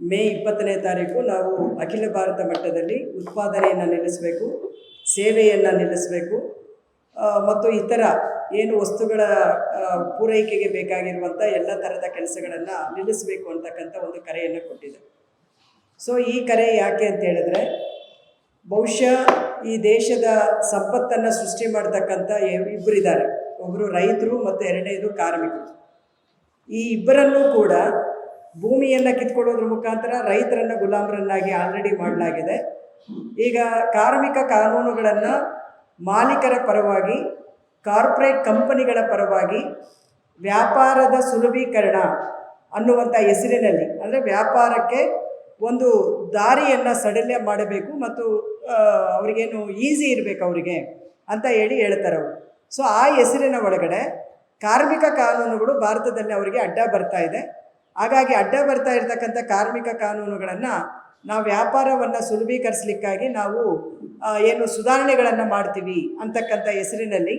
ಮೇ 20ನೇ ತಾರೀಕು ನಾವು ಅಖಿಲ ಭಾರತ ಮಟ್ಟದಲ್ಲಿ ಉತ್ಪಾದನೆಯನ್ನು ನಿಲ್ಲಿಸಬೇಕು, ಸೇವೆಯನ್ನು ನಿಲ್ಲಿಸಬೇಕು ಮತ್ತು ಇತರ ಏನು ವಸ್ತುಗಳ ಪೂರೈಕೆಗೆ ಬೇಕಾಗಿರುವಂಥ ಎಲ್ಲ ಥರದ ಕೆಲಸಗಳನ್ನು ನಿಲ್ಲಿಸಬೇಕು ಅಂತಕ್ಕಂಥ ಒಂದು ಕರೆಯನ್ನು ಕೊಟ್ಟಿದೆ. ಸೊ ಈ ಕರೆ ಯಾಕೆ ಅಂತ ಹೇಳಿದ್ರೆ, ಬಹುಶಃ ಈ ದೇಶದ ಸಂಪತ್ತನ್ನು ಸೃಷ್ಟಿ ಮಾಡ್ತಕ್ಕಂಥ ಇಬ್ಬರಿದ್ದಾರೆ. ಒಬ್ಬರು ರೈತರು ಮತ್ತು ಎರಡನೇದು ಕಾರ್ಮಿಕರು. ಈ ಇಬ್ಬರನ್ನೂ ಕೂಡ ಭೂಮಿಯನ್ನು ಕಿತ್ಕೊಳ್ಳೋದ್ರ ಮುಖಾಂತರ ರೈತರನ್ನು ಗುಲಾಮರನ್ನಾಗಿ ಆಲ್ರೆಡಿ ಮಾಡಲಾಗಿದೆ. ಈಗ ಕಾರ್ಮಿಕ ಕಾನೂನುಗಳನ್ನು ಮಾಲೀಕರ ಪರವಾಗಿ, ಕಾರ್ಪೊರೇಟ್ ಕಂಪನಿಗಳ ಪರವಾಗಿ ವ್ಯಾಪಾರದ ಸುಲಭೀಕರಣ ಅನ್ನುವಂಥ ಹೆಸರಿನಲ್ಲಿ, ಅಂದರೆ ವ್ಯಾಪಾರಕ್ಕೆ ಒಂದು ದಾರಿಯನ್ನು ಸಡಿಲ ಮಾಡಬೇಕು ಮತ್ತು ಅವರಿಗೇನು ಈಸಿ ಇರಬೇಕು ಅವರಿಗೆ ಅಂತ ಹೇಳ್ತಾರೆ ಅವರು. ಸೊ ಆ ಹೆಸರಿನ ಒಳಗಡೆ ಕಾರ್ಮಿಕ ಕಾನೂನುಗಳು ಭಾರತದಲ್ಲಿ ಅವರಿಗೆ ಅಡ್ಡ ಬರ್ತಾ ಇದೆ. ಹಾಗಾಗಿ ಅಡ್ಡ ಬರ್ತಾ ಇರತಕ್ಕಂಥ ಕಾರ್ಮಿಕ ಕಾನೂನುಗಳನ್ನು ನಾವು ವ್ಯಾಪಾರವನ್ನು ಸುಲಭೀಕರಿಸಲಿಕ್ಕಾಗಿ ನಾವು ಏನು ಸುಧಾರಣೆಗಳನ್ನು ಮಾಡ್ತೀವಿ ಅಂತಕ್ಕಂಥ ಹೆಸರಿನಲ್ಲಿ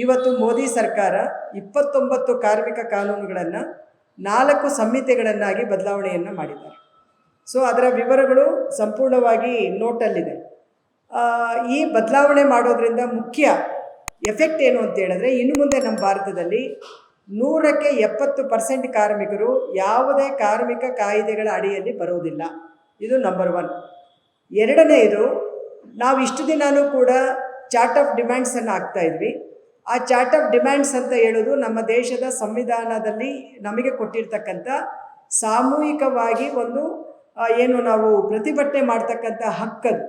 ಇವತ್ತು ಮೋದಿ ಸರ್ಕಾರ 29 ಕಾರ್ಮಿಕ ಕಾನೂನುಗಳನ್ನು 4 ಸಂಹಿತೆಗಳನ್ನಾಗಿ ಬದಲಾವಣೆಯನ್ನು ಮಾಡಿದ್ದಾರೆ. ಸೊ ಅದರ ವಿವರಗಳು ಸಂಪೂರ್ಣವಾಗಿ ನೋಟಲ್ಲಿದೆ. ಈ ಬದಲಾವಣೆ ಮಾಡೋದ್ರಿಂದ ಮುಖ್ಯ ಎಫೆಕ್ಟ್ ಏನು ಅಂತ ಹೇಳಿದ್ರೆ, ಇನ್ನು ಮುಂದೆ ನಮ್ಮ ಭಾರತದಲ್ಲಿ 100ಕ್ಕೆ 70% ಕಾರ್ಮಿಕರು ಯಾವುದೇ ಕಾರ್ಮಿಕ ಕಾಯ್ದೆಗಳ ಅಡಿಯಲ್ಲಿ ಬರೋದಿಲ್ಲ. ಇದು ನಂಬರ್ 1. ಎರಡನೆಯದು, ನಾವು ಇಷ್ಟು ದಿನಾನೂ ಕೂಡ ಚಾರ್ಟ್ ಆಫ್ ಡಿಮ್ಯಾಂಡ್ಸನ್ನು ಹಾಕ್ತಾ ಇದ್ವಿ. ಆ ಚಾರ್ಟ್ ಆಫ್ ಡಿಮ್ಯಾಂಡ್ಸ್ ಅಂತ ಹೇಳೋದು ನಮ್ಮ ದೇಶದ ಸಂವಿಧಾನದಲ್ಲಿ ನಮಗೆ ಕೊಟ್ಟಿರ್ತಕ್ಕಂಥ ಸಾಮೂಹಿಕವಾಗಿ ಒಂದು ಏನು ನಾವು ಪ್ರತಿಭಟನೆ ಮಾಡ್ತಕ್ಕಂಥ ಹಕ್ಕದು,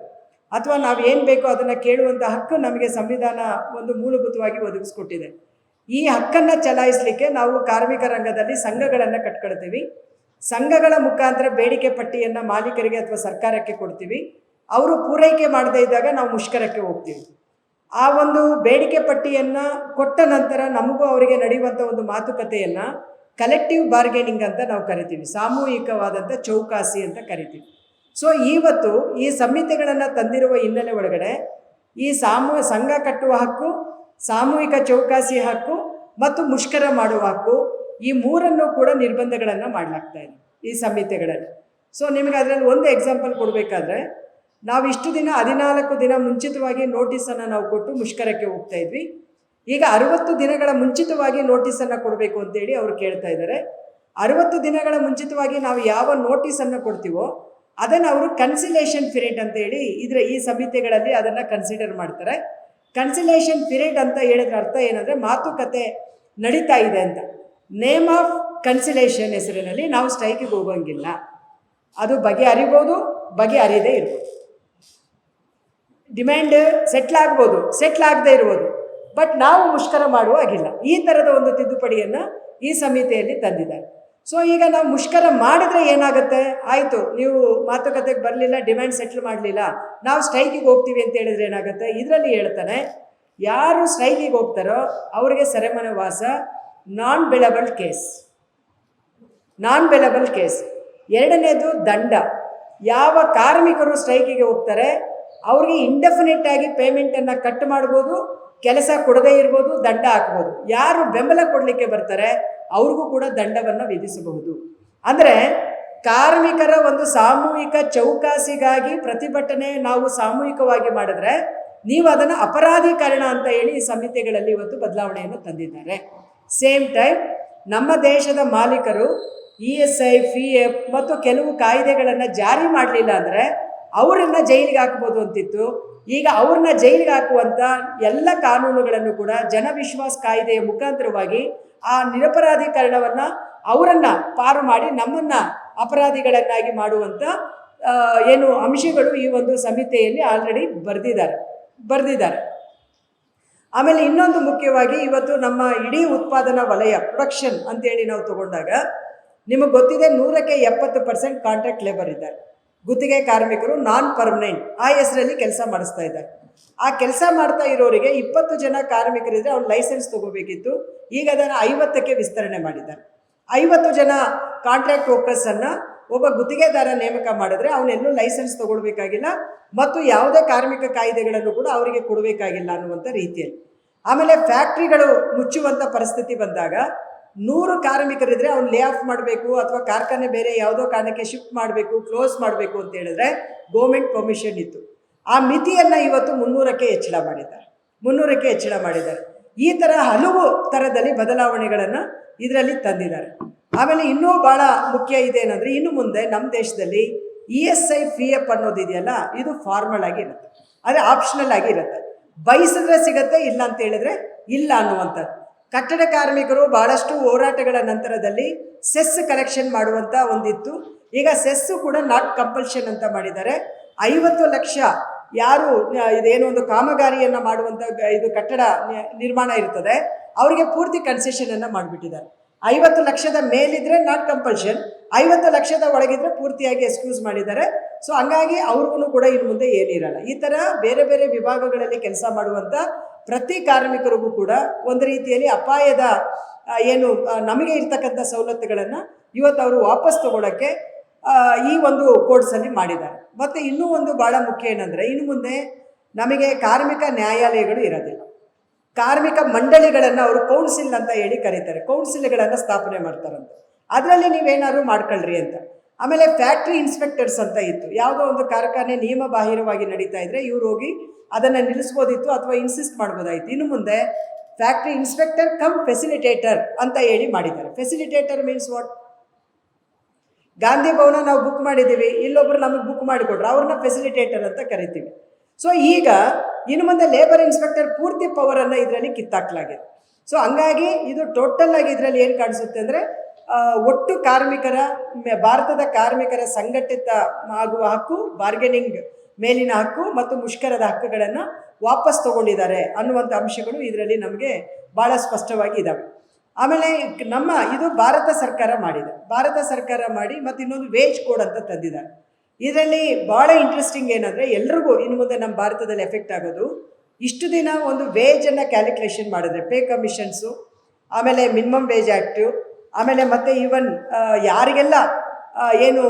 ಅಥವಾ ನಾವು ಏನು ಬೇಕೋ ಅದನ್ನು ಕೇಳುವಂಥ ಹಕ್ಕು ನಮಗೆ ಸಂವಿಧಾನ ಒಂದು ಮೂಲಭೂತವಾಗಿ ಒದಗಿಸ್ಕೊಟ್ಟಿದೆ. ಈ ಹಕ್ಕನ್ನು ಚಲಾಯಿಸಲಿಕ್ಕೆ ನಾವು ಕಾರ್ಮಿಕ ರಂಗದಲ್ಲಿ ಸಂಘಗಳನ್ನು ಕಟ್ಕೊಳ್ತೀವಿ. ಸಂಘಗಳ ಮುಖಾಂತರ ಬೇಡಿಕೆ ಪಟ್ಟಿಯನ್ನು ಮಾಲೀಕರಿಗೆ ಅಥವಾ ಸರ್ಕಾರಕ್ಕೆ ಕೊಡ್ತೀವಿ. ಅವರು ಪೂರೈಕೆ ಮಾಡದೇ ಇದ್ದಾಗ ನಾವು ಮುಷ್ಕರಕ್ಕೆ ಹೋಗ್ತೀವಿ. ಆ ಒಂದು ಬೇಡಿಕೆ ಪಟ್ಟಿಯನ್ನು ಕೊಟ್ಟ ನಂತರ ನಮಗೂ ಅವರಿಗೆ ನಡೆಯುವಂಥ ಒಂದು ಮಾತುಕತೆಯನ್ನು ಕಲೆಕ್ಟಿವ್ ಬಾರ್ಗೇನಿಂಗ್ ಅಂತ ನಾವು ಕರಿತೀವಿ, ಸಾಮೂಹಿಕವಾದಂಥ ಚೌಕಾಸಿ ಅಂತ ಕರಿತೀವಿ. ಸೊ ಇವತ್ತು ಈ ಸಂಹಿತೆಗಳನ್ನು ತಂದಿರುವ ಹಿನ್ನೆಲೆ ಒಳಗಡೆ ಈ ಸಂಘ ಕಟ್ಟುವ ಹಕ್ಕು, ಸಾಮೂಹಿಕ ಚೌಕಾಸಿ ಹಕ್ಕು ಮತ್ತು ಮುಷ್ಕರ ಮಾಡುವ ಹಕ್ಕು, ಈ ಮೂರನ್ನು ಕೂಡ ನಿರ್ಬಂಧಗಳನ್ನು ಮಾಡಲಾಗ್ತಾ ಇದೆ ಈ ಸಂಹಿತೆಗಳಲ್ಲಿ. ಸೊ ನಿಮಗೆ ಅದರಲ್ಲಿ ಒಂದು ಎಕ್ಸಾಂಪಲ್ ಕೊಡಬೇಕಾದ್ರೆ, ನಾವು ಇಷ್ಟು ದಿನ 14 ದಿನ ಮುಂಚಿತವಾಗಿ ನೋಟಿಸನ್ನು ನಾವು ಕೊಟ್ಟು ಮುಷ್ಕರಕ್ಕೆ ಹೋಗ್ತಾ ಇದ್ವಿ. ಈಗ 60 ದಿನಗಳ ಮುಂಚಿತವಾಗಿ ನೋಟಿಸನ್ನು ಕೊಡಬೇಕು ಅಂತೇಳಿ ಅವರು ಕೇಳ್ತಾ ಇದ್ದಾರೆ. 60 ದಿನಗಳ ಮುಂಚಿತವಾಗಿ ನಾವು ಯಾವ ನೋಟಿಸನ್ನು ಕೊಡ್ತೀವೋ ಅದನ್ನು ಅವರು ಕನ್ಸಿಲೇಷನ್ ಪೀರಿಯಡ್ ಅಂತೇಳಿ ಈ ಸಂಹಿತೆಗಳಲ್ಲಿ ಅದನ್ನು ಕನ್ಸಿಡರ್ ಮಾಡ್ತಾರೆ. ಕನ್ಸಿಲೇಷನ್ ಪೀರಿಯಡ್ ಅಂತ ಹೇಳಿದ್ರೆ ಅರ್ಥ ಏನಂದರೆ, ಮಾತುಕತೆ ನಡೀತಾ ಇದೆ ಅಂತ. ನೇಮ್ ಆಫ್ ಕನ್ಸಿಲೇಷನ್ ಹೆಸರಿನಲ್ಲಿ ನಾವು ಸ್ಟ್ರೈಕಿಗೆ ಹೋಗೋಂಗಿಲ್ಲ. ಅದು ಬಗೆಹರಿಬೋದು, ಬಗೆಹರಿದೇ ಇರ್ಬೋದು. ಡಿಮ್ಯಾಂಡ್ ಸೆಟ್ಲ್ ಆಗ್ಬೋದು, ಸೆಟ್ಲ್ ಆಗದೆ ಇರ್ಬೋದು, ಬಟ್ ನಾವು ಮುಷ್ಕರ ಮಾಡುವ ಹಾಗಿಲ್ಲ. ಈ ಥರದ ಒಂದು ತಿದ್ದುಪಡಿಯನ್ನು ಈ ಸಂಹಿತೆಯಲ್ಲಿ ತಂದಿದ್ದಾರೆ. ಸೊ ಈಗ ನಾವು ಮುಷ್ಕರ ಮಾಡಿದ್ರೆ ಏನಾಗುತ್ತೆ, ಆಯಿತು ನೀವು ಮಾತುಕತೆಗೆ ಬರಲಿಲ್ಲ, ಡಿಮ್ಯಾಂಡ್ ಸೆಟ್ಲ್ ಮಾಡಲಿಲ್ಲ, ನಾವು ಸ್ಟ್ರೈಕಿಗೆ ಹೋಗ್ತೀವಿ ಅಂತ ಹೇಳಿದ್ರೆ ಏನಾಗುತ್ತೆ, ಇದರಲ್ಲಿ ಹೇಳ್ತಾನೆ, ಯಾರು ಸ್ಟ್ರೈಕಿಗೆ ಹೋಗ್ತಾರೋ ಅವರಿಗೆ ಸೆರೆಮನೆ ವಾಸ, ನಾನ್ ಬೆಲಬಲ್ ಕೇಸ್. ಎರಡನೇದು ದಂಡ. ಯಾವ ಕಾರ್ಮಿಕರು ಸ್ಟ್ರೈಕಿಗೆ ಹೋಗ್ತಾರೆ ಅವ್ರಿಗೆ ಇಂಡೆಫಿನಿಟ್ ಆಗಿ ಪೇಮೆಂಟನ್ನು ಕಟ್ ಮಾಡ್ಬೋದು, ಕೆಲಸ ಕೊಡದೇ ಇರ್ಬೋದು, ದಂಡ ಹಾಕ್ಬೋದು. ಯಾರು ಬೆಂಬಲ ಕೊಡಲಿಕ್ಕೆ ಬರ್ತಾರೆ ಅವ್ರಿಗೂ ಕೂಡ ದಂಡವನ್ನು ವಿಧಿಸಬಹುದು. ಅಂದರೆ ಕಾರ್ಮಿಕರ ಒಂದು ಸಾಮೂಹಿಕ ಚೌಕಾಸಿಗಾಗಿ ಪ್ರತಿಭಟನೆ ನಾವು ಸಾಮೂಹಿಕವಾಗಿ ಮಾಡಿದ್ರೆ ನೀವು ಅದನ್ನು ಅಪರಾಧೀಕರಣ ಅಂತ ಹೇಳಿ ಈ ಸಂಹಿತೆಗಳಲ್ಲಿ ಇವತ್ತು ಬದಲಾವಣೆಯನ್ನು ತಂದಿದ್ದಾರೆ. ಸೇಮ್ ಟೈಮ್ ನಮ್ಮ ದೇಶದ ಮಾಲೀಕರು ESI, PF ಮತ್ತು ಕೆಲವು ಕಾಯ್ದೆಗಳನ್ನು ಜಾರಿ ಮಾಡಲಿಲ್ಲ ಅಂದರೆ ಅವರನ್ನು ಜೈಲಿಗೆ ಹಾಕ್ಬೋದು ಅಂತಿತ್ತು. ಈಗ ಅವ್ರನ್ನ ಜೈಲಿಗೆ ಹಾಕುವಂಥ ಎಲ್ಲ ಕಾನೂನುಗಳನ್ನು ಕೂಡ ಜನವಿಶ್ವಾಸ ಕಾಯ್ದೆಯ ಮುಖಾಂತರವಾಗಿ ಆ ನಿರಪರಾಧೀಕರಣವನ್ನು ಅವರನ್ನು ಪಾರು ಮಾಡಿ ನಮ್ಮನ್ನು ಅಪರಾಧಿಗಳನ್ನಾಗಿ ಮಾಡುವಂಥ ಏನು ಅಂಶಗಳು ಈ ಒಂದು ಸಂಹಿತೆಯಲ್ಲಿ ಆಲ್ರೆಡಿ ಬರೆದಿದ್ದಾರೆ. ಆಮೇಲೆ ಇನ್ನೊಂದು ಮುಖ್ಯವಾಗಿ ಇವತ್ತು ನಮ್ಮ ಇಡೀ ಉತ್ಪಾದನಾ ವಲಯ ಪ್ರೊಡಕ್ಷನ್ ಅಂತೇಳಿ ನಾವು ತಗೊಂಡಾಗ ನಿಮಗೆ ಗೊತ್ತಿದೆ 100ಕ್ಕೆ 70% ಕಾಂಟ್ರಾಕ್ಟ್ ಲೇಬರ್ ಇದ್ದಾರೆ. ಗುತ್ತಿಗೆ ಕಾರ್ಮಿಕರು, ನಾನ್ ಪರ್ಮನೆಂಟ್, ಆ ಹೆಸರಲ್ಲಿ ಕೆಲಸ ಮಾಡಿಸ್ತಾ ಇದ್ದಾರೆ. ಆ ಕೆಲಸ ಮಾಡ್ತಾ ಇರೋರಿಗೆ 20 ಜನ ಕಾರ್ಮಿಕರಿದ್ದರೆ ಅವ್ರು ಲೈಸೆನ್ಸ್ ತೊಗೋಬೇಕಿತ್ತು. ಈಗ ಅದನ್ನು 50ಕ್ಕೆ ವಿಸ್ತರಣೆ ಮಾಡಿದ್ದಾರೆ. 50 ಜನ ಕಾಂಟ್ರಾಕ್ಟ್ ವರ್ಕರ್ಸನ್ನು ಒಬ್ಬ ಗುತ್ತಿಗೆದಾರ ನೇಮಕ ಮಾಡಿದ್ರೆ ಅವನೆಲ್ಲೂ ಲೈಸೆನ್ಸ್ ತೊಗೊಳ್ಬೇಕಾಗಿಲ್ಲ ಮತ್ತು ಯಾವುದೇ ಕಾರ್ಮಿಕ ಕಾಯ್ದೆಗಳನ್ನು ಕೂಡ ಅವರಿಗೆ ಕೊಡಬೇಕಾಗಿಲ್ಲ ಅನ್ನುವಂಥ ರೀತಿಯಲ್ಲಿ. ಆಮೇಲೆ ಫ್ಯಾಕ್ಟ್ರಿಗಳು ಮುಚ್ಚುವಂಥ ಪರಿಸ್ಥಿತಿ ಬಂದಾಗ 100 ಕಾರ್ಮಿಕರಿದ್ರೆ ಅವ್ನು ಲೇ ಆಫ್ ಮಾಡಬೇಕು ಅಥವಾ ಕಾರ್ಖಾನೆ ಬೇರೆ ಯಾವುದೋ ಕಾರಣಕ್ಕೆ ಶಿಫ್ಟ್ ಮಾಡಬೇಕು, ಕ್ಲೋಸ್ ಮಾಡಬೇಕು ಅಂತ ಹೇಳಿದ್ರೆ ಗೌರ್ಮೆಂಟ್ ಪರ್ಮಿಷನ್ ಇತ್ತು. ಆ ಮಿತಿಯನ್ನು ಇವತ್ತು 300ಕ್ಕೆ ಹೆಚ್ಚಳ ಮಾಡಿದ್ದಾರೆ. ಈ ಥರ ಹಲವು ಥರದಲ್ಲಿ ಬದಲಾವಣೆಗಳನ್ನು ಇದರಲ್ಲಿ ತಂದಿದ್ದಾರೆ. ಆಮೇಲೆ ಇನ್ನೂ ಭಾಳ ಮುಖ್ಯ ಇದೇನೆಂದರೆ, ಇನ್ನು ಮುಂದೆ ನಮ್ಮ ದೇಶದಲ್ಲಿ ESI PF ಅನ್ನೋದಿದೆಯಲ್ಲ, ಇದು ಫಾರ್ಮಲ್ ಆಗಿರುತ್ತೆ, ಅದು ಆಪ್ಷನಲ್ ಆಗಿರುತ್ತೆ. ಬಯಸಿದ್ರೆ ಸಿಗತ್ತೆ, ಇಲ್ಲ ಅಂತ ಹೇಳಿದ್ರೆ ಇಲ್ಲ ಅನ್ನುವಂಥದ್ದು. ಕಟ್ಟಡ ಕಾರ್ಮಿಕರು ಭಾಳಷ್ಟು ಹೋರಾಟಗಳ ನಂತರದಲ್ಲಿ ಸೆಸ್ ಕಲೆಕ್ಷನ್ ಮಾಡುವಂಥ ಒಂದಿತ್ತು. ಈಗ ಸೆಸ್ಸು ಕೂಡ ನಾಟ್ ಕಂಪಲ್ಷನ್ ಅಂತ ಮಾಡಿದ್ದಾರೆ. 50 ಲಕ್ಷ ಯಾರು ಇದೇನೋ ಒಂದು ಕಾಮಗಾರಿಯನ್ನು ಮಾಡುವಂಥ ಇದು ಕಟ್ಟಡ ನಿರ್ಮಾಣ ಇರ್ತದೆ, ಅವರಿಗೆ ಪೂರ್ತಿ ಕನ್ಸೆಷನನ್ನು ಮಾಡಿಬಿಟ್ಟಿದ್ದಾರೆ. 50 ಲಕ್ಷದ ಮೇಲಿದ್ರೆ ನಾಟ್ ಕಂಪಲ್ಷನ್, 50 ಲಕ್ಷದ ಒಳಗಿದ್ರೆ ಪೂರ್ತಿಯಾಗಿ ಎಕ್ಸ್ಕ್ಯೂಸ್ ಮಾಡಿದ್ದಾರೆ. ಸೊ ಹಂಗಾಗಿ ಅವ್ರಿಗೂ ಕೂಡ ಇನ್ನು ಮುಂದೆ ಏನಿರಲ್ಲ. ಈ ಥರ ಬೇರೆ ಬೇರೆ ವಿಭಾಗಗಳಲ್ಲಿ ಕೆಲಸ ಮಾಡುವಂಥ ಪ್ರತಿ ಕಾರ್ಮಿಕರಿಗೂ ಕೂಡ ಒಂದು ರೀತಿಯಲ್ಲಿ ಅಪಾಯದ ಏನು ನಮಗೆ ಇರ್ತಕ್ಕಂಥ ಸವಲತ್ತುಗಳನ್ನು ಇವತ್ತು ಅವರು ವಾಪಸ್ ತಗೊಳ್ಳೋಕ್ಕೆ ಈ ಒಂದು ಕೋರ್ಸಲ್ಲಿ ಮಾಡಿದ್ದಾರೆ. ಮತ್ತು ಇನ್ನೂ ಒಂದು ಭಾಳ ಮುಖ್ಯ ಏನಂದರೆ, ಇನ್ನು ಮುಂದೆ ನಮಗೆ ಕಾರ್ಮಿಕ ನ್ಯಾಯಾಲಯಗಳು ಇರೋದಿಲ್ಲ. ಕಾರ್ಮಿಕ ಮಂಡಳಿಗಳನ್ನು ಅವರು ಕೌನ್ಸಿಲ್ ಅಂತ ಹೇಳಿ ಕರೀತಾರೆ, ಕೌನ್ಸಿಲ್ಗಳನ್ನು ಸ್ಥಾಪನೆ ಮಾಡ್ತಾರಂತೆ. ಅದರಲ್ಲಿ ನೀವೇನಾದ್ರು ಮಾಡ್ಕೊಳ್ರಿ ಅಂತ. ಆಮೇಲೆ ಫ್ಯಾಕ್ಟ್ರಿ ಇನ್ಸ್ಪೆಕ್ಟರ್ಸ್ ಅಂತ ಇತ್ತು. ಯಾವುದೋ ಒಂದು ಕಾರ್ಖಾನೆ ನಿಯಮ ಬಾಹಿರವಾಗಿ ನಡೀತಾ ಇದ್ದರೆ ಇವ್ರು ಹೋಗಿ ಅದನ್ನು ನಿಲ್ಲಿಸ್ಬೋದಿತ್ತು ಅಥವಾ ಇನ್ಸಿಸ್ಟ್ ಮಾಡ್ಬೋದಾಯಿತು. ಇನ್ನು ಮುಂದೆ ಫ್ಯಾಕ್ಟ್ರಿ ಇನ್ಸ್ಪೆಕ್ಟರ್ ಕಮ್ ಫೆಸಿಲಿಟೇಟರ್ ಅಂತ ಹೇಳಿ ಮಾಡಿದ್ದಾರೆ. Facilitator means what? ಗಾಂಧಿ ಭವನ ನಾವು ಬುಕ್ ಮಾಡಿದ್ದೀವಿ, ಇಲ್ಲೊಬ್ರು ನಮಗೆ ಬುಕ್ ಮಾಡಿಕೊಟ್ರು, ಅವ್ರನ್ನ ಫೆಸಿಲಿಟೇಟರ್ ಅಂತ ಕರಿತೀವಿ. ಸೊ ಈಗ ಇನ್ನು ಮುಂದೆ ಲೇಬರ್ ಇನ್ಸ್ಪೆಕ್ಟರ್ ಪೂರ್ತಿ ಪವರನ್ನು ಇದರಲ್ಲಿ ಕಿತ್ತಾಕಲಾಗಿದೆ. ಸೊ ಹಂಗಾಗಿ ಇದು ಟೋಟಲ್ ಆಗಿ ಇದರಲ್ಲಿ ಏನು ಕಾಣಿಸುತ್ತೆ ಅಂದರೆ, ಒಟ್ಟು ಭಾರತದ ಕಾರ್ಮಿಕರ ಸಂಘಟಿತ ಆಗುವ ಹಕ್ಕು, ಬಾರ್ಗೇನಿಂಗ್ ಮೇಲಿನ ಹಕ್ಕು ಮತ್ತು ಮುಷ್ಕರದ ಹಕ್ಕುಗಳನ್ನು ವಾಪಸ್ ತಗೊಂಡಿದ್ದಾರೆ ಅನ್ನುವಂಥ ಅಂಶಗಳು ಇದರಲ್ಲಿ ನಮಗೆ ಭಾಳ ಸ್ಪಷ್ಟವಾಗಿ ಇದ್ದಾವೆ. ಆಮೇಲೆ ಇದು ಭಾರತ ಸರ್ಕಾರ ಮಾಡಿ ಮತ್ತು ಇನ್ನೊಂದು ವೇಜ್ ಕೋಡ್ ಅಂತ ತಂದಿದ್ದಾರೆ. ಇದರಲ್ಲಿ ಭಾಳ ಇಂಟ್ರೆಸ್ಟಿಂಗ್ ಏನಂದರೆ, ಎಲ್ರಿಗೂ ಇನ್ನು ಮುಂದೆ ನಮ್ಮ ಭಾರತದಲ್ಲಿ ಎಫೆಕ್ಟ್ ಆಗೋದು, ಇಷ್ಟು ದಿನ ಒಂದು ವೇಜನ್ನು ಕ್ಯಾಲ್ಕುಲೇಷನ್ ಮಾಡಿದ್ರೆ ಪೇ ಕಮಿಷನ್ಸು, ಆಮೇಲೆ ಮಿನಿಮಮ್ ವೇಜ್ ಆ್ಯಕ್ಟು, ಆಮೇಲೆ ಮತ್ತು ಈವನ್ ಯಾರಿಗೆಲ್ಲ ಏನು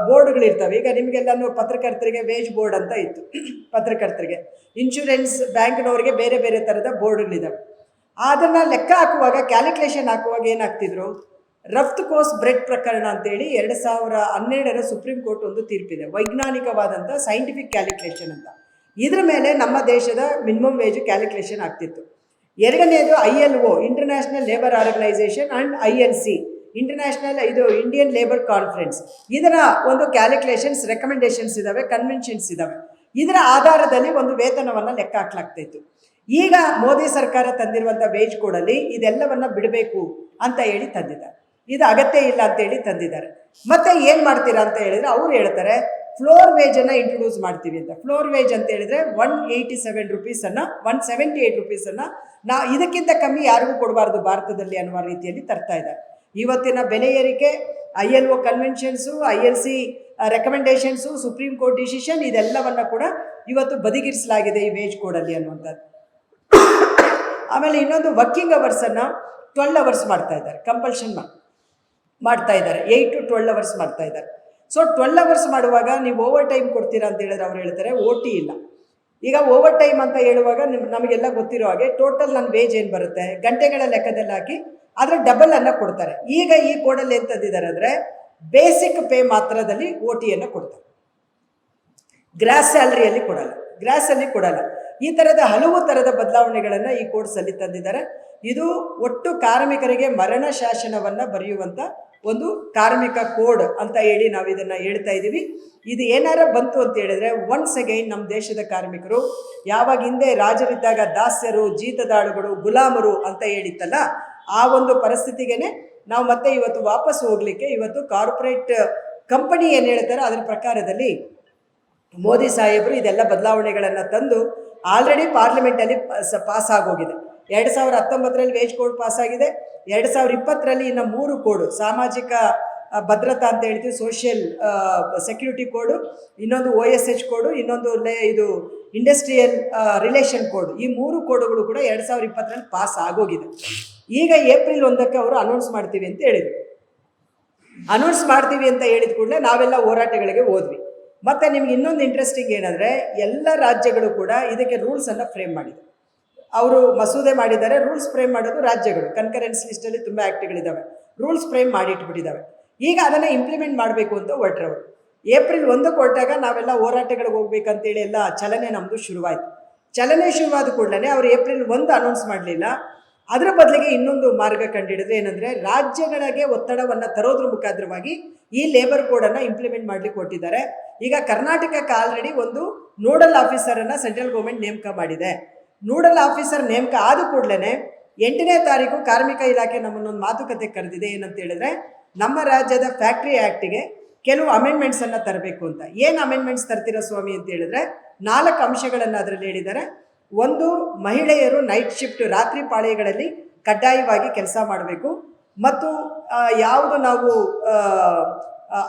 ಬೋರ್ಡ್ಗಳಿರ್ತವೆ, ಈಗ ನಿಮಗೆಲ್ಲನೂ ಪತ್ರಕರ್ತರಿಗೆ ವೇಜ್ ಬೋರ್ಡ್ ಅಂತ ಇತ್ತು, ಪತ್ರಕರ್ತರಿಗೆ, ಇನ್ಶೂರೆನ್ಸ್ ಬ್ಯಾಂಕ್ನವ್ರಿಗೆ ಬೇರೆ ಬೇರೆ ಥರದ ಬೋರ್ಡ್ಗಳಿದ್ದಾವೆ. ಅದನ್ನು ಲೆಕ್ಕ ಹಾಕುವಾಗ, ಕ್ಯಾಲ್ಕುಲೇಷನ್ ಹಾಕುವಾಗ ಏನಾಗ್ತಿದ್ರು, ರಫ್ತು ಕೋಸ್ ಬ್ರೆಡ್ ಪ್ರಕರಣ ಅಂತೇಳಿ 2012 ಸುಪ್ರೀಂ ಕೋರ್ಟ್ ಒಂದು ತೀರ್ಪಿದೆ, ವೈಜ್ಞಾನಿಕವಾದಂಥ ಸೈಂಟಿಫಿಕ್ ಕ್ಯಾಲ್ಕುಲೇಷನ್ ಅಂತ. ಇದ್ರ ಮೇಲೆ ನಮ್ಮ ದೇಶದ ಮಿನಿಮಮ್ ವೇಜ್ ಕ್ಯಾಲ್ಕುಲೇಷನ್ ಆಗ್ತಿತ್ತು. ಎರಡನೇದು ILO, international labour organisation, and ILC, Indian labour conference. ಇದರ ಒಂದು ಕ್ಯಾಲ್ಕುಲೇಷನ್ಸ್, ರೆಕಮೆಂಡೇಶನ್ಸ್ ಇದ್ದಾವೆ, ಕನ್ವೆನ್ಷನ್ಸ್ ಇದ್ದಾವೆ. ಇದರ ಆಧಾರದಲ್ಲಿ ಒಂದು ವೇತನವನ್ನು ಲೆಕ್ಕ ಹಾಕ್ಲಾಗ್ತಾಯಿತ್ತು. ಈಗ ಮೋದಿ ಸರ್ಕಾರ ತಂದಿರುವಂಥ ವೇಜ್ ಕೋಡಲ್ಲಿ ಇದೆಲ್ಲವನ್ನು ಬಿಡಬೇಕು ಅಂತ ಹೇಳಿ ತಂದಿದ್ದಾರೆ. ಇದು ಅಗತ್ಯ ಇಲ್ಲ ಅಂತೇಳಿ ತಂದಿದ್ದಾರೆ. ಮತ್ತು ಏನು ಮಾಡ್ತೀರಾ ಅಂತ ಹೇಳಿದರೆ, ಅವ್ರು ಹೇಳ್ತಾರೆ ಫ್ಲೋರ್ ವೇಜನ್ನು ಇಂಟ್ರೊಡ್ಯೂಸ್ ಮಾಡ್ತೀವಿ ಅಂತ. ಫ್ಲೋರ್ ವೇಜ್ ಅಂತ ಹೇಳಿದರೆ 187 ರುಪೀಸನ್ನು, 178 ರುಪೀಸನ್ನು ಇದಕ್ಕಿಂತ ಕಮ್ಮಿ ಯಾರಿಗೂ ಕೊಡಬಾರ್ದು ಭಾರತದಲ್ಲಿ ಅನ್ನುವ ರೀತಿಯಲ್ಲಿ ತರ್ತಾ ಇದ್ದಾರೆ. ಇವತ್ತಿನ ಬೆಲೆ ಏರಿಕೆ, ILO conventions, ILC recommendations, supreme court decision, ಇದೆಲ್ಲವನ್ನು ಕೂಡ ಇವತ್ತು ಬದಿಗಿರಿಸಲಾಗಿದೆ ಈ ವೇಜ್ ಕೋಡಲ್ಲಿ ಅನ್ನುವಂಥದ್ದು. ಆಮೇಲೆ ಇನ್ನೊಂದು ವರ್ಕಿಂಗ್ ಅವರ್ಸನ್ನು 12 ಅವರ್ಸ್ ಮಾಡ್ತಾ ಇದ್ದಾರೆ, ಕಂಪಲ್ಷನ್ ಮಾಡ್ತಾ ಇದ್ದಾರೆ, 8 to 12 ಅವರ್ಸ್ ಮಾಡ್ತಾ ಇದ್ದಾರೆ. ಸೊ 12 ಅವರ್ಸ್ ಮಾಡುವಾಗ ನೀವು ಓವರ್ ಟೈಮ್ ಕೊಡ್ತೀರಾ ಅಂತ ಹೇಳಿದ್ರೆ ಅವ್ರು ಹೇಳ್ತಾರೆ OT ಇಲ್ಲ. ಈಗ ಓವರ್ ಟೈಮ್ ಅಂತ ಹೇಳುವಾಗ ನಮಗೆಲ್ಲ ಗೊತ್ತಿರೋ ಹಾಗೆ ಟೋಟಲ್ ನನ್ನ ವೇಜ್ ಏನು ಬರುತ್ತೆ ಗಂಟೆಗಳ ಲೆಕ್ಕದಲ್ಲಿ ಹಾಕಿ ಅದರ ಡಬಲನ್ನು ಕೊಡ್ತಾರೆ. ಈಗ ಈ ಕೋಡಲ್ಲಿ ಏನು ತಂದಿದ್ದಾರೆ ಅಂದರೆ, ಬೇಸಿಕ್ ಪೇ ಮಾತ್ರದಲ್ಲಿ OTಯನ್ನು ಕೊಡ್ತಾರೆ, ಗ್ರಾಸ್ ಸ್ಯಾಲ್ರಿಯಲ್ಲಿ ಕೊಡಲ್ಲ. ಈ ಥರದ ಹಲವು ಥರದ ಬದಲಾವಣೆಗಳನ್ನು ಈ ಕೋರ್ಸಲ್ಲಿ ತಂದಿದ್ದಾರೆ. ಇದು ಒಟ್ಟು ಕಾರ್ಮಿಕರಿಗೆ ಮರಣ ಶಾಸನವನ್ನು ಬರೆಯುವಂಥ ಒಂದು ಕಾರ್ಮಿಕ ಕೋಡ್ ಅಂತ ಹೇಳಿ ನಾವು ಇದನ್ನು ಹೇಳ್ತಾ ಇದ್ದೀವಿ. ಇದು ಏನಾರ ಬಂತು ಅಂತ ಹೇಳಿದ್ರೆ, ಒನ್ಸ್ ಅಗೈನ್ ನಮ್ಮ ದೇಶದ ಕಾರ್ಮಿಕರು ಯಾವಾಗ ಹಿಂದೆ ರಾಜರಿದ್ದಾಗ ದಾಸ್ಯರು, ಜೀತದಾಳುಗಳು, ಗುಲಾಮರು ಅಂತ ಹೇಳಿತ್ತಲ್ಲ, ಆ ಒಂದು ಪರಿಸ್ಥಿತಿಗೆ ನಾವು ಮತ್ತೆ ಇವತ್ತು ವಾಪಸ್ ಹೋಗಲಿಕ್ಕೆ ಇವತ್ತು ಕಾರ್ಪೊರೇಟ್ ಕಂಪನಿ ಏನು ಹೇಳ್ತಾರೆ ಅದರ ಪ್ರಕಾರದಲ್ಲಿ ಮೋದಿ ಸಾಹೇಬರು ಇದೆಲ್ಲ ಬದಲಾವಣೆಗಳನ್ನು ತಂದು ಆಲ್ರೆಡಿ ಪಾರ್ಲಿಮೆಂಟಲ್ಲಿ ಪಾಸ್ ಆಗೋಗಿದೆ. 2019ರಲ್ಲಿ ವೇಜ್ ಕೋಡ್ ಪಾಸಾಗಿದೆ. 2020ರಲ್ಲಿ ಇನ್ನು 3 ಕೋಡು, ಸಾಮಾಜಿಕ ಭದ್ರತಾ ಅಂತ ಹೇಳ್ತೀವಿ, ಸೋಷಿಯಲ್ ಸೆಕ್ಯೂರಿಟಿ ಕೋಡು, ಇನ್ನೊಂದು OSH ಕೋಡು, ಇನ್ನೊಂದು ಇದು ಇಂಡಸ್ಟ್ರಿಯಲ್ ರಿಲೇಷನ್ ಕೋಡ್. ಈ 3 ಕೋಡುಗಳು ಕೂಡ 2020ರಲ್ಲಿ ಪಾಸ್ ಆಗೋಗಿದೆ. ಈಗ ಏಪ್ರಿಲ್ 1ಕ್ಕೆ ಅವರು ಅನೌನ್ಸ್ ಮಾಡ್ತೀವಿ ಅಂತ ಹೇಳಿದರು. ಅನೌನ್ಸ್ ಮಾಡ್ತೀವಿ ಅಂತ ಹೇಳಿದ ಕೂಡಲೇ ನಾವೆಲ್ಲ ಹೋರಾಟಗಳಿಗೆ ಹೋದ್ವಿ. ಮತ್ತು ನಿಮ್ಗೆ ಇನ್ನೊಂದು ಇಂಟ್ರೆಸ್ಟಿಂಗ್ ಏನಂದರೆ, ಎಲ್ಲ ರಾಜ್ಯಗಳು ಕೂಡ ಇದಕ್ಕೆ ರೂಲ್ಸನ್ನು ಫ್ರೇಮ್ ಮಾಡಿದೆ. ಅವರು ಮಸೂದೆ ಮಾಡಿದ್ದಾರೆ. ರೂಲ್ಸ್ ಫ್ರೇಮ್ ಮಾಡೋದು ರಾಜ್ಯಗಳು. ಕನ್ಕರೆನ್ಸ್ ಲಿಸ್ಟಲ್ಲಿ ತುಂಬ ಆ್ಯಕ್ಟ್ಗಳಿದ್ದಾವೆ, ರೂಲ್ಸ್ ಫ್ರೇಮ್ ಮಾಡಿಟ್ಬಿಟ್ಟಿದ್ದಾವೆ. ಈಗ ಅದನ್ನು ಇಂಪ್ಲಿಮೆಂಟ್ ಮಾಡಬೇಕು ಅಂತ ಹೊರಟ್ರವರು. ಏಪ್ರಿಲ್ 1 ಹೊರಟಾಗ ನಾವೆಲ್ಲ ಹೋರಾಟಗಳಿಗೆ ಹೋಗ್ಬೇಕಂತೇಳಿ ಎಲ್ಲ ಚಲನೆ ನಮ್ಮದು ಶುರುವಾಯಿತು. ಚಲನೆ ಶುರುವಾದ ಕೂಡಲೇ ಅವರು ಏಪ್ರಿಲ್ 1 ಅನೌನ್ಸ್ ಮಾಡಲಿಲ್ಲ. ಅದರ ಬದಲಿಗೆ ಇನ್ನೊಂದು ಮಾರ್ಗ ಕಂಡುಹಿಡಿದ್ರೆ ಏನಂದರೆ, ರಾಜ್ಯಗಳಿಗೆ ಒತ್ತಡವನ್ನು ತರೋದ್ರ ಮುಖಾಂತರವಾಗಿ ಈ ಲೇಬರ್ ಕೋಡನ್ನು ಇಂಪ್ಲಿಮೆಂಟ್ ಮಾಡಲಿಕ್ಕೆ ಕೊಟ್ಟಿದ್ದಾರೆ. ಈಗ ಕರ್ನಾಟಕಕ್ಕೆ ಆಲ್ರೆಡಿ ಒಂದು ನೋಡಲ್ ಆಫೀಸರನ್ನು ಸೆಂಟ್ರಲ್ ಗೌರ್ಮೆಂಟ್ ನೇಮಕ ಮಾಡಿದೆ. ನೋಡಲ್ ಆಫೀಸರ್ ನೇಮಕ ಆದ ಕೂಡಲೇ 8ನೇ ತಾರೀಕು ಕಾರ್ಮಿಕ ಇಲಾಖೆ ನಮ್ಮನ್ನೊಂದು ಮಾತುಕತೆ ಕರೆದಿದೆ. ಏನಂತ ಹೇಳಿದ್ರೆ, ನಮ್ಮ ರಾಜ್ಯದ ಫ್ಯಾಕ್ಟ್ರಿ ಆ್ಯಕ್ಟಿಗೆ ಕೆಲವು ಅಮೆಂಡ್ಮೆಂಟ್ಸನ್ನು ತರಬೇಕು ಅಂತ. ಏನು ಅಮೆಂಡ್ಮೆಂಟ್ಸ್ ತರ್ತಿರೋ ಸ್ವಾಮಿ ಅಂತ ಹೇಳಿದ್ರೆ, 4 ಅಂಶಗಳನ್ನು ಅದರಲ್ಲಿ ಹೇಳಿದ್ದಾರೆ. ಒಂದು, ಮಹಿಳೆಯರು ನೈಟ್ ಶಿಫ್ಟ್ ರಾತ್ರಿ ಪಾಳಿಗಳಲ್ಲಿ ಕಡ್ಡಾಯವಾಗಿ ಕೆಲಸ ಮಾಡಬೇಕು. ಮತ್ತು ಯಾವುದು ನಾವು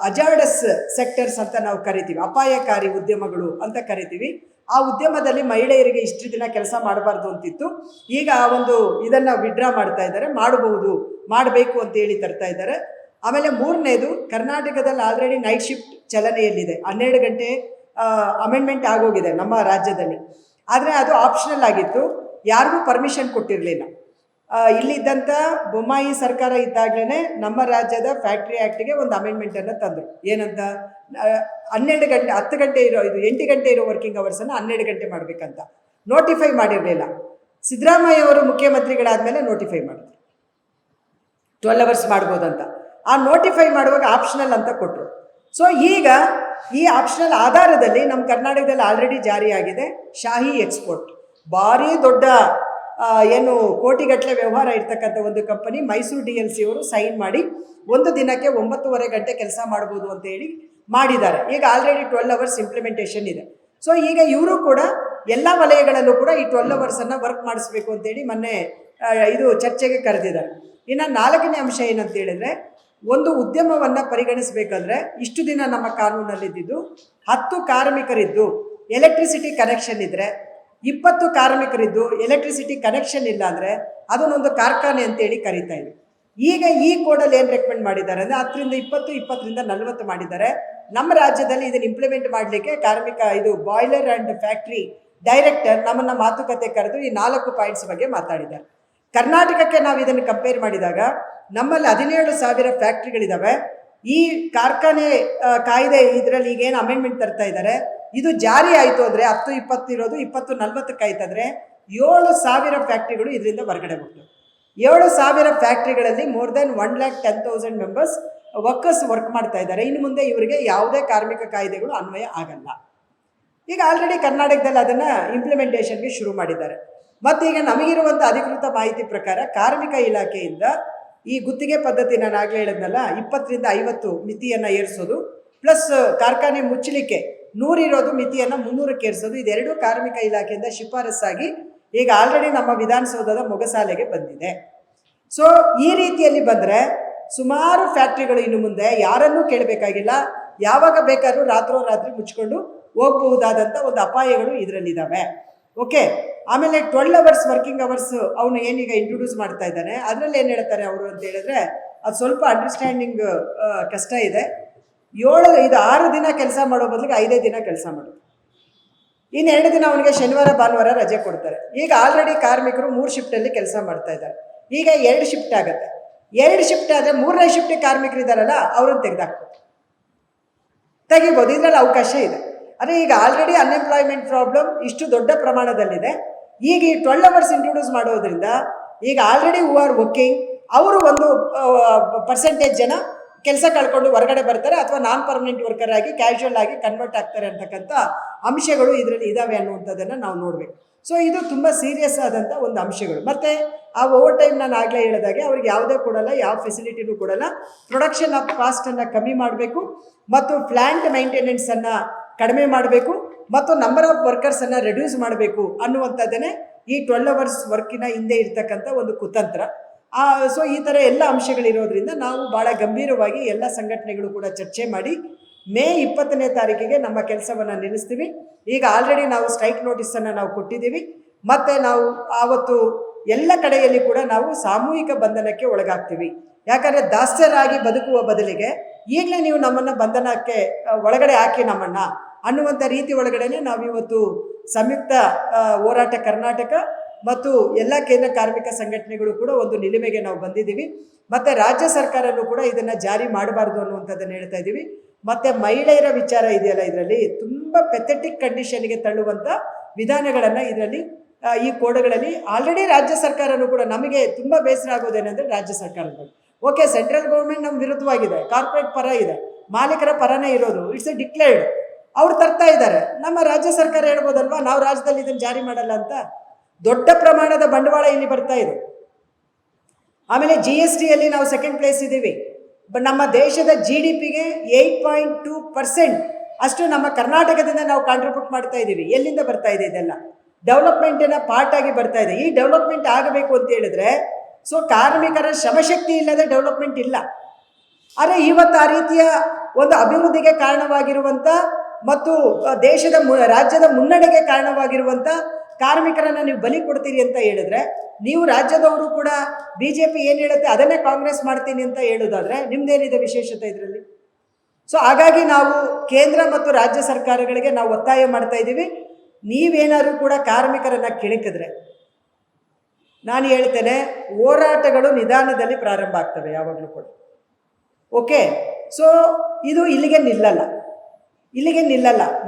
ಅಜಾರ್ಡಸ್ ಸೆಕ್ಟರ್ಸ್ ಅಂತ ನಾವು ಕರಿತೀವಿ, ಅಪಾಯಕಾರಿ ಉದ್ಯಮಗಳು ಅಂತ ಕರಿತೀವಿ, ಆ ಉದ್ಯಮದಲ್ಲಿ ಮಹಿಳೆಯರಿಗೆ ಇಷ್ಟು ದಿನ ಕೆಲಸ ಮಾಡಬಾರ್ದು ಅಂತಿತ್ತು. ಈಗ ಆ ಒಂದು ಇದನ್ನು ವಿಡ್ರಾ ಮಾಡ್ತಾ ಇದ್ದಾರೆ, ಮಾಡಬೇಕು ಅಂತೇಳಿ ತರ್ತಾ ಇದ್ದಾರೆ. ಆಮೇಲೆ 3ನೇದು, ಕರ್ನಾಟಕದಲ್ಲಿ ಆಲ್ರೆಡಿ ನೈಟ್ ಶಿಫ್ಟ್ ಚಲನೆಯಲ್ಲಿದೆ. 12 ಗಂಟೆ ಅಮೆಂಡ್ಮೆಂಟ್ ಆಗೋಗಿದೆ ನಮ್ಮ ರಾಜ್ಯದಲ್ಲಿ. ಆದರೆ ಅದು ಆಪ್ಷನಲ್ ಆಗಿತ್ತು, ಯಾರಿಗೂ ಪರ್ಮಿಷನ್ ಕೊಟ್ಟಿರಲಿಲ್ಲ. ಇಲ್ಲಿದ್ದಂಥ ಬೊಮ್ಮಾಯಿ ಸರ್ಕಾರ ಇದ್ದಾಗಲೇ ನಮ್ಮ ರಾಜ್ಯದ ಫ್ಯಾಕ್ಟ್ರಿ ಆ್ಯಕ್ಟಿಗೆ ಒಂದು ಅಮೆಂಡ್ಮೆಂಟನ್ನು ತಂದರು. ಏನಂತ, 12 ಗಂಟೆ 10 ಗಂಟೆ ಇರೋ, ಇದು 8 ಗಂಟೆ ಇರೋ ವರ್ಕಿಂಗ್ ಅವರ್ಸನ್ನು 12 ಗಂಟೆ ಮಾಡಬೇಕಂತ ನೋಟಿಫೈ ಮಾಡಿರಲಿಲ್ಲ. ಸಿದ್ದರಾಮಯ್ಯ ಅವರು ಮುಖ್ಯಮಂತ್ರಿಗಳಾದಮೇಲೆ ನೋಟಿಫೈ ಮಾಡಿದ್ರು 12 ಅವರ್ಸ್ ಮಾಡ್ಬೋದಂತ. ಆ ನೋಟಿಫೈ ಮಾಡುವಾಗ ಆಪ್ಷನಲ್ ಅಂತ ಕೊಟ್ಟರು. ಸೊ ಈಗ ಈ ಆಪ್ಷನಲ್ ಆಧಾರದಲ್ಲಿ ನಮ್ಮ ಕರ್ನಾಟಕದಲ್ಲಿ ಆಲ್ರೆಡಿ ಜಾರಿಯಾಗಿದೆ ಶಾಹಿ ಎಕ್ಸ್ಪೋರ್ಟ್. ಭಾರಿ ದೊಡ್ಡ ಏನು ಕೋಟಿಗಟ್ಟಲೆ ವ್ಯವಹಾರ ಇರ್ತಕ್ಕಂಥ ಒಂದು ಕಂಪನಿ ಮೈಸೂರು DLC ಅವರು ಸೈನ್ ಮಾಡಿ 1 ದಿನಕ್ಕೆ 9.5 ಗಂಟೆ ಕೆಲಸ ಮಾಡ್ಬೋದು ಅಂತ ಹೇಳಿ ಮಾಡಿದ್ದಾರೆ. ಈಗ ಆಲ್ರೆಡಿ 12 ಅವರ್ಸ್ ಇಂಪ್ಲಿಮೆಂಟೇಷನ್ ಇದೆ. ಸೊ ಈಗ ಇವರು ಕೂಡ ಎಲ್ಲ ವಲಯಗಳಲ್ಲೂ ಕೂಡ ಈ 12 ಅವರ್ಸನ್ನು ವರ್ಕ್ ಮಾಡಿಸ್ಬೇಕು ಅಂತೇಳಿ ಮೊನ್ನೆ ಇದು ಚರ್ಚೆಗೆ ಕರೆದಿದ್ದಾರೆ. ಇನ್ನು 4ನೇ ಅಂಶ ಏನಂತ ಹೇಳಿದ್ರೆ, ಒಂದು ಉದ್ಯಮವನ್ನು ಪರಿಗಣಿಸಬೇಕಂದ್ರೆ ಇಷ್ಟು ದಿನ ನಮ್ಮ ಕಾನೂನಲ್ಲಿದ್ದು 10 ಕಾರ್ಮಿಕರಿದ್ದು ಎಲೆಕ್ಟ್ರಿಸಿಟಿ ಕನೆಕ್ಷನ್ ಇದ್ದರೆ, 20 ಕಾರ್ಮಿಕರಿದ್ದು ಎಲೆಕ್ಟ್ರಿಸಿಟಿ ಕನೆಕ್ಷನ್ ಇಲ್ಲ ಅಂದರೆ ಅದನ್ನೊಂದು ಕಾರ್ಖಾನೆ ಅಂತೇಳಿ ಕರೀತಾ ಇದ್ವಿ. ಈಗ ಈ ಕೋಡಲ್ಲಿ ಏನು ರೆಕಮೆಂಡ್ ಮಾಡಿದ್ದಾರೆ ಅಂದರೆ 10ರಿಂದ 20, 20ರಿಂದ 40 ಮಾಡಿದ್ದಾರೆ. ನಮ್ಮ ರಾಜ್ಯದಲ್ಲಿ ಇದನ್ನು ಇಂಪ್ಲಿಮೆಂಟ್ ಮಾಡಲಿಕ್ಕೆ ಇದು ಬಾಯ್ಲರ್ ಆ್ಯಂಡ್ ಫ್ಯಾಕ್ಟ್ರಿ ಡೈರೆಕ್ಟರ್ ನಮ್ಮನ್ನು ಮಾತುಕತೆ ಕರೆದು ಈ 4 ಪಾಯಿಂಟ್ಸ್ ಬಗ್ಗೆ ಮಾತಾಡಿದ್ದಾರೆ. ಕರ್ನಾಟಕಕ್ಕೆ ನಾವು ಇದನ್ನು ಕಂಪೇರ್ ಮಾಡಿದಾಗ ನಮ್ಮಲ್ಲಿ 17,000 ಫ್ಯಾಕ್ಟ್ರಿಗಳಿದ್ದಾವೆ. ಈ ಕಾರ್ಖಾನೆ ಕಾಯ್ದೆ ಇದರಲ್ಲಿ ಈಗೇನು ಅಮೆಂಡ್ಮೆಂಟ್ ತರ್ತಾ ಇದ್ದಾರೆ, ಇದು ಜಾರಿ ಆಯಿತು ಅಂದರೆ 10-20 ಇರೋದು 20-40 ಆಯ್ತಂದರೆ 7,000 ಫ್ಯಾಕ್ಟ್ರಿಗಳು ಇದರಿಂದ ಹೊರಗಡೆ ಹೋಗ್ತವೆ. 7,000 ಫ್ಯಾಕ್ಟ್ರಿಗಳಲ್ಲಿ more than 110,000 members workers work ಮಾಡ್ತಾ ಇದ್ದಾರೆ. ಇನ್ನು ಮುಂದೆ ಇವರಿಗೆ ಯಾವುದೇ ಕಾರ್ಮಿಕ ಕಾಯ್ದೆಗಳು ಅನ್ವಯ ಆಗಲ್ಲ. ಈಗ ಆಲ್ರೆಡಿ ಕರ್ನಾಟಕದಲ್ಲಿ ಅದನ್ನು ಇಂಪ್ಲಿಮೆಂಟೇಷನ್ಗೆ ಶುರು ಮಾಡಿದ್ದಾರೆ. ಮತ್ತು ಈಗ ನಮಗಿರುವಂಥ ಅಧಿಕೃತ ಮಾಹಿತಿ ಪ್ರಕಾರ ಕಾರ್ಮಿಕ ಇಲಾಖೆಯಿಂದ ಈ ಗುತ್ತಿಗೆ ಪದ್ಧತಿ ನಾನು ಆಗಲೇ ಹೇಳಿದ್ನಲ್ಲ, 20ರಿಂದ 50 ಮಿತಿಯನ್ನು ಏರಿಸೋದು, ಪ್ಲಸ್ ಕಾರ್ಖಾನೆ ಮುಚ್ಚಲಿಕ್ಕೆ 100 ಇರೋದು ಮಿತಿಯನ್ನು 300ಕ್ಕೆ ಏರಿಸೋದು, ಇದೆರಡೂ ಕಾರ್ಮಿಕ ಇಲಾಖೆಯಿಂದ ಶಿಫಾರಸ್ಸಾಗಿ ಈಗ ಆಲ್ರೆಡಿ ನಮ್ಮ ವಿಧಾನಸೌಧದ ಮೊಗಸಾಲೆಗೆ ಬಂದಿದೆ. ಸೊ ಈ ರೀತಿಯಲ್ಲಿ ಬಂದರೆ ಸುಮಾರು ಫ್ಯಾಕ್ಟ್ರಿಗಳು ಇನ್ನು ಮುಂದೆ ಯಾರನ್ನೂ ಕೇಳಬೇಕಾಗಿಲ್ಲ, ಯಾವಾಗ ಬೇಕಾದ್ರೂ ರಾತ್ರೋರಾತ್ರಿ ಮುಚ್ಕೊಂಡು ಹೋಗಬಹುದಾದಂಥ ಒಂದು ಅಪಾಯಗಳು ಇದರಲ್ಲಿದ್ದಾವೆ. ಓಕೆ. ಆಮೇಲೆ 12 ಅವರ್ಸ್ ವರ್ಕಿಂಗ್ ಅವರ್ಸ್ ಅವನು ಏನೀಗ ಇಂಟ್ರೊಡ್ಯೂಸ್ ಮಾಡ್ತಾ ಇದ್ದಾನೆ, ಅದರಲ್ಲಿ ಏನು ಹೇಳ್ತಾರೆ ಅವರು ಅಂತ ಹೇಳಿದ್ರೆ ಅದು ಸ್ವಲ್ಪ ಅಂಡರ್ಸ್ಟ್ಯಾಂಡಿಂಗ್ ಕಷ್ಟ ಇದೆ. 6 ದಿನ ಕೆಲಸ ಮಾಡೋ ಬದಲಿಗೆ 5 ದಿನ ಕೆಲಸ ಮಾಡೋದು. ಇನ್ನು 2 ದಿನ ಅವನಿಗೆ ಶನಿವಾರ ಭಾನುವಾರ ರಜೆ ಕೊಡ್ತಾರೆ. ಈಗ ಆಲ್ರೆಡಿ ಕಾರ್ಮಿಕರು 3 ಶಿಫ್ಟಲ್ಲಿ ಕೆಲಸ ಮಾಡ್ತಾ ಇದ್ದಾರೆ. ಈಗ 2 ಶಿಫ್ಟ್ ಆಗುತ್ತೆ. 2 ಶಿಫ್ಟ್ ಆದರೆ 3ನೇ ಶಿಫ್ಟ್ ಕಾರ್ಮಿಕರು ಇದ್ದಾರಲ್ಲ ಅವ್ರನ್ನ ತೆಗಿಬೋದು. ಇದರಲ್ಲಿ ಅವಕಾಶ ಇದೆ. ಆದರೆ ಈಗ ಆಲ್ರೆಡಿ ಅನ್ಎಂಪ್ಲಾಯ್ಮೆಂಟ್ ಪ್ರಾಬ್ಲಮ್ ಇಷ್ಟು ದೊಡ್ಡ ಪ್ರಮಾಣದಲ್ಲಿದೆ. ಈಗ ಈ 12 ಅವರ್ಸ್ ಇಂಟ್ರೊಡ್ಯೂಸ್ ಮಾಡೋದ್ರಿಂದ ಈಗ ಆಲ್ರೆಡಿ ಹೂ ಆರ್ ವರ್ಕಿಂಗ್ ಅವರು ಒಂದು ಪರ್ಸೆಂಟೇಜ್ ಜನ ಕೆಲಸ ಕಳ್ಕೊಂಡು ಹೊರಗಡೆ ಬರ್ತಾರೆ, ಅಥವಾ ನಾನ್ ಪರ್ಮನೆಂಟ್ ವರ್ಕರ್ ಆಗಿ ಕ್ಯಾಶುವಲ್ ಆಗಿ ಕನ್ವರ್ಟ್ ಆಗ್ತಾರೆ ಅಂತಕ್ಕಂಥ ಅಂಶಗಳು ಇದರಲ್ಲಿ ಇದ್ದಾವೆ ಅನ್ನುವಂಥದ್ದನ್ನು ನಾವು ನೋಡಬೇಕು. ಸೊ ಇದು ತುಂಬ ಸೀರಿಯಸ್ ಆದಂಥ ಒಂದು ಅಂಶಗಳು. ಮತ್ತು ಆ ಓವರ್ ಟೈಮ್ ನಾನು ಆಗಲೇ ಹೇಳಿದಾಗೆ ಅವ್ರಿಗೆ ಯಾವುದೇ ಕೊಡಲ್ಲ, ಯಾವ ಫೆಸಿಲಿಟಿನೂ ಕೊಡಲ್ಲ. ಪ್ರೊಡಕ್ಷನ್ ಆಫ್ ಕಾಸ್ಟನ್ನು ಕಮ್ಮಿ ಮಾಡಬೇಕು, ಮತ್ತು ಪ್ಲ್ಯಾಂಟ್ ಮೈಂಟೆನೆನ್ಸನ್ನು ಕಡಿಮೆ ಮಾಡಬೇಕು, ಮತ್ತು ನಂಬರ್ ಆಫ್ ವರ್ಕರ್ಸನ್ನು ರೆಡ್ಯೂಸ್ ಮಾಡಬೇಕು ಅನ್ನುವಂಥದ್ದನ್ನೇ ಈ 12 ಅವರ್ಸ್ ವರ್ಕಿನ ಹಿಂದೆ ಇರ್ತಕ್ಕಂಥ ಒಂದು ಕುತಂತ್ರ. ಸೊ ಈ ಥರ ಎಲ್ಲ ಅಂಶಗಳಿರೋದ್ರಿಂದ ನಾವು ಭಾಳ ಗಂಭೀರವಾಗಿ ಎಲ್ಲ ಸಂಘಟನೆಗಳು ಕೂಡ ಚರ್ಚೆ ಮಾಡಿ ಮೇ 20ನೇ ತಾರೀಕಿಗೆ ನಮ್ಮ ಕೆಲಸವನ್ನು ನಿಲ್ಲಿಸ್ತೀವಿ. ಈಗ ಆಲ್ರೆಡಿ ನಾವು ಸ್ಟ್ರೈಕ್ ನೋಟಿಸನ್ನು ನಾವು ಕೊಟ್ಟಿದ್ದೀವಿ. ಮತ್ತು ನಾವು ಆವತ್ತು ಎಲ್ಲ ಕಡೆಯಲ್ಲಿ ಕೂಡ ನಾವು ಸಾಮೂಹಿಕ ಬಂಧನಕ್ಕೆ ಒಳಗಾಗ್ತೀವಿ. ಯಾಕಂದರೆ ದಾಸ್ಯರಾಗಿ ಬದುಕುವ ಬದಲಿಗೆ ಈಗಲೇ ನೀವು ನಮ್ಮನ್ನು ಬಂಧನಕ್ಕೆ ಒಳಗಡೆ ಹಾಕಿ ನಮ್ಮನ್ನು ಅನ್ನುವಂಥ ರೀತಿ ಒಳಗಡೆ ನಾವಿವತ್ತು ಸಂಯುಕ್ತ ಹೋರಾಟ ಕರ್ನಾಟಕ ಮತ್ತು ಎಲ್ಲ ಕೇಂದ್ರ ಕಾರ್ಮಿಕ ಸಂಘಟನೆಗಳು ಕೂಡ ಒಂದು ನಿಲುಮೆಗೆ ನಾವು ಬಂದಿದ್ದೀವಿ. ಮತ್ತು ರಾಜ್ಯ ಸರ್ಕಾರನೂ ಕೂಡ ಇದನ್ನು ಜಾರಿ ಮಾಡಬಾರ್ದು ಅನ್ನುವಂಥದ್ದನ್ನು ಹೇಳ್ತಾ ಇದ್ದೀವಿ. ಮತ್ತು ಮಹಿಳೆಯರ ವಿಚಾರ ಇದೆಯಲ್ಲ, ಇದರಲ್ಲಿ ತುಂಬ ಪೆಥೆಟಿಕ್ ಕಂಡೀಷನ್ಗೆ ತಳ್ಳುವಂಥ ವಿಧಾನಗಳನ್ನು ಇದರಲ್ಲಿ ಈ ಕೋಡ್ಗಳಲ್ಲಿ ಆಲ್ರೆಡಿ ರಾಜ್ಯ ಸರ್ಕಾರನೂ ಕೂಡ, ನಮಗೆ ತುಂಬ ಬೇಸರ ಆಗೋದೇನೆಂದರೆ ರಾಜ್ಯ ಸರ್ಕಾರಗಳು ಓಕೆ ಸೆಂಟ್ರಲ್ ಗೌರ್ಮೆಂಟ್ ನಮ್ಮ ವಿರುದ್ಧವಾಗಿದೆ, ಕಾರ್ಪೊರೇಟ್ ಪರ ಇದೆ, ಮಾಲೀಕರ ಪರನೇ ಇರೋದು, ಇಟ್ಸ್ ಎ ಡಿಕ್ಲೇರ್ಡ್, ಅವ್ರು ತರ್ತಾ ಇದ್ದಾರೆ. ನಮ್ಮ ರಾಜ್ಯ ಸರ್ಕಾರ ಹೇಳ್ಬೋದಲ್ವಾ ನಾವು ರಾಜ್ಯದಲ್ಲಿ ಇದನ್ನು ಜಾರಿ ಮಾಡಲ್ಲ ಅಂತ. ದೊಡ್ಡ ಪ್ರಮಾಣದ ಬಂಡವಾಳ ಇಲ್ಲಿ ಬರ್ತಾ ಇದೆ. ಆಮೇಲೆ GSTಯಲ್ಲಿ ನಾವು ಸೆಕೆಂಡ್ ಪ್ಲೇಸ್ ಇದ್ದೀವಿ. ನಮ್ಮ ದೇಶದ GDPಗೆ 8.2% ಅಷ್ಟು ನಮ್ಮ ಕರ್ನಾಟಕದಿಂದ ನಾವು ಕಾಂಟ್ರಿಬ್ಯೂಟ್ ಮಾಡ್ತಾ ಇದ್ದೀವಿ. ಎಲ್ಲಿಂದ ಬರ್ತಾ ಇದೆ ಇದೆಲ್ಲ? ಡೆವಲಪ್ಮೆಂಟಿನ ಪಾರ್ಟ್ ಆಗಿ ಬರ್ತಾ ಇದೆ. ಈ ಡೆವಲಪ್ಮೆಂಟ್ ಆಗಬೇಕು ಅಂತ ಹೇಳಿದ್ರೆ ಸೊ ಕಾರ್ಮಿಕರ ಶ್ರಮಶಕ್ತಿ ಇಲ್ಲದೆ ಡೆವಲಪ್ಮೆಂಟ್ ಇಲ್ಲ. ಆದರೆ ಇವತ್ತು ಆ ರೀತಿಯ ಒಂದು ಅಭಿವೃದ್ಧಿಗೆ ಕಾರಣವಾಗಿರುವಂಥ ಮತ್ತು ದೇಶದ ರಾಜ್ಯದ ಮುನ್ನಡೆಗೆ ಕಾರಣವಾಗಿರುವಂಥ ಕಾರ್ಮಿಕರನ್ನು ನೀವು ಬಲಿ ಕೊಡ್ತೀರಿ ಅಂತ ಹೇಳಿದ್ರೆ, ನೀವು ರಾಜ್ಯದವರು ಕೂಡ BJP ಏನು ಹೇಳುತ್ತೆ ಅದನ್ನೇ ಕಾಂಗ್ರೆಸ್ ಮಾಡ್ತೀನಿ ಅಂತ ಹೇಳೋದಾದರೆ ನಿಮ್ದೇನಿದೆ ವಿಶೇಷತೆ ಇದರಲ್ಲಿ? ಸೊ ಹಾಗಾಗಿ ನಾವು ಕೇಂದ್ರ ಮತ್ತು ರಾಜ್ಯ ಸರ್ಕಾರಗಳಿಗೆ ನಾವು ಒತ್ತಾಯ ಮಾಡ್ತಾ ಇದ್ದೀವಿ, ನೀವೇನಾದರೂ ಕೂಡ ಕಾರ್ಮಿಕರನ್ನು ಕೆಣಕಿದ್ರೆ ನಾನು ಹೇಳ್ತೇನೆ ಹೋರಾಟಗಳು ನಿಧಾನದಲ್ಲಿ ಪ್ರಾರಂಭ ಆಗ್ತವೆ ಯಾವಾಗಲೂ ಕೂಡ. ಓಕೆ, ಸೊ ಇದು ಇಲ್ಲಿಗೆ ನಿಲ್ಲಲ್ಲ.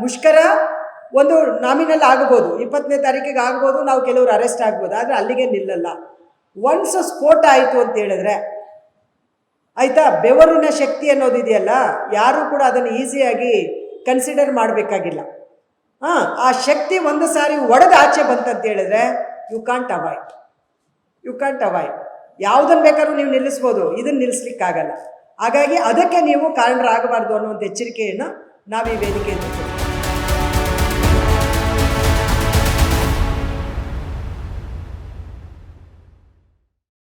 ಮುಷ್ಕರ ಒಂದು ನಾಮಿನಲ್ ಆಗ್ಬೋದು, 20ನೇ ತಾರೀಕಿಗೆ ಆಗ್ಬೋದು, ನಾವು ಕೆಲವರು ಅರೆಸ್ಟ್ ಆಗ್ಬೋದು, ಆದರೆ ಅಲ್ಲಿಗೆ ನಿಲ್ಲಲ್ಲ. ಒನ್ಸ್ ಸ್ಫೋಟ ಆಯಿತು ಅಂತ ಹೇಳಿದ್ರೆ ಆಯಿತಾ, ಬೆವರಿನ ಶಕ್ತಿ ಅನ್ನೋದಿದೆಯಲ್ಲ, ಯಾರೂ ಕೂಡ ಅದನ್ನು ಈಸಿಯಾಗಿ ಕನ್ಸಿಡರ್ ಮಾಡಬೇಕಾಗಿಲ್ಲ. ಆ ಶಕ್ತಿ ಒಂದು ಸಾರಿ ಒಡೆದು ಆಚೆ ಬಂತಂತ ಹೇಳಿದ್ರೆ ಯು ಕಾಂಟ್ ಅವಾಯ್ಡ್. ಯಾವುದನ್ನು ಬೇಕಾದ್ರೂ ನೀವು ನಿಲ್ಲಿಸ್ಬೋದು, ಇದನ್ನು ನಿಲ್ಲಿಸ್ಲಿಕ್ಕಾಗಲ್ಲ. ಹಾಗಾಗಿ ಅದಕ್ಕೆ ನೀವು ಕಾರಣರಾಗಬಾರ್ದು ಅನ್ನುವಂಥ ಎಚ್ಚರಿಕೆಯನ್ನು ನಾವು ಈ ವೇದಿಕೆಯಿಂದ